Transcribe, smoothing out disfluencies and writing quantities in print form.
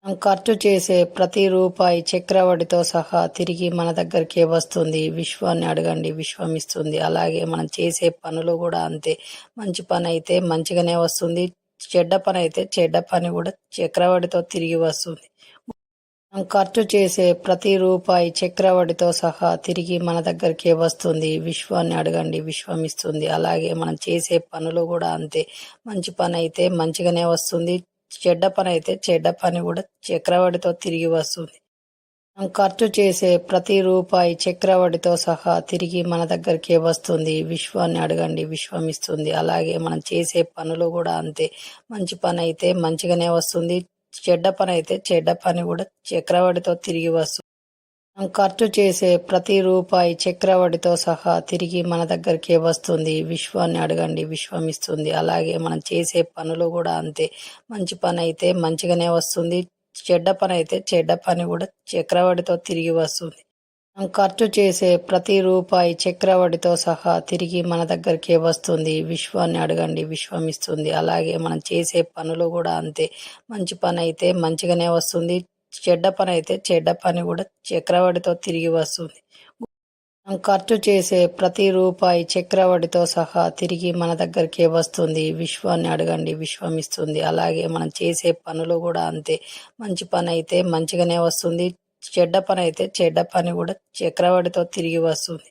మనం ఖర్చు చేసే ప్రతి రూపాయి చక్రవడ్డీతో సహా తిరిగి మన దగ్గరికే వస్తుంది. విశ్వాన్ని అడగండి, విశ్వం ఇస్తుంది. అలాగే మనం చేసే పనులు కూడా అంతే. మంచి పని అయితే మంచిగానే వస్తుంది. చెడ్డ పని అయితే చెడ్డ పని కూడా చక్రవడ్డీతో తిరిగి వస్తుంది. మనం ఖర్చు చేసే ప్రతి రూపాయి చక్రవడ్డీతో సహా తిరిగి మన దగ్గరికే వస్తుంది. విశ్వాన్ని అడగండి, విశ్వం ఇస్తుంది. అలాగే మనం చేసే పనులు కూడా అంతే. మంచి పని అయితే మంచిగానే వస్తుంది. చెడ్డ పని అయితే చెడ్డ పని కూడా చక్రవడ్డీతో తిరిగి వస్తుంది. మనం ఖర్చు చేసే ప్రతి రూపాయి చక్రవడ్డీతో సహా తిరిగి మన దగ్గరికే వస్తుంది. విశ్వాన్ని అడగండి, విశ్వం ఇస్తుంది. అలాగే మనం చేసే పనులు కూడా అంతే. మంచి పని అయితే మంచిగానే వస్తుంది. చెడ్డ పని అయితే చెడ్డ పని కూడా చక్రవడ్డీతో తిరిగి వస్తుంది. మనం ఖర్చు చేసే ప్రతి రూపాయి చక్రవడ్డీతో సహా తిరిగి మన దగ్గరికే వస్తుంది. విశ్వాన్ని అడగండి, విశ్వం ఇస్తుంది. అలాగే మనం చేసే పనులు కూడా అంతే. మంచి పని అయితే మంచిగానే వస్తుంది. చెడ్డ పని అయితే చెడ్డ పని కూడా చక్రవడ్డీతో తిరిగి వస్తుంది. మనం ఖర్చు చేసే ప్రతి రూపాయి చక్రవడ్డీతో సహా తిరిగి మన దగ్గరికే వస్తుంది. విశ్వాన్ని అడగండి, విశ్వం ఇస్తుంది. అలాగే మనం చేసే పనులు కూడా అంతే. మంచి పని అయితే మంచిగానే వస్తుంది. చెడ్డ పని అయితే చెడ్డ పని కూడా చక్రవడ్డీతో తిరిగి వస్తుంది. మనం ఖర్చు చేసే ప్రతి రూపాయి చక్రవడ్డీతో సహా తిరిగి మన దగ్గరికే వస్తుంది. విశ్వాన్ని అడగండి, విశ్వం ఇస్తుంది. అలాగే మనం చేసే పనులు కూడా అంతే. మంచి పని అయితే మంచిగానే వస్తుంది. చెడ్డ పని అయితే చెడ్డ పని కూడా చక్రవడ్డీతో తిరిగి వస్తుంది.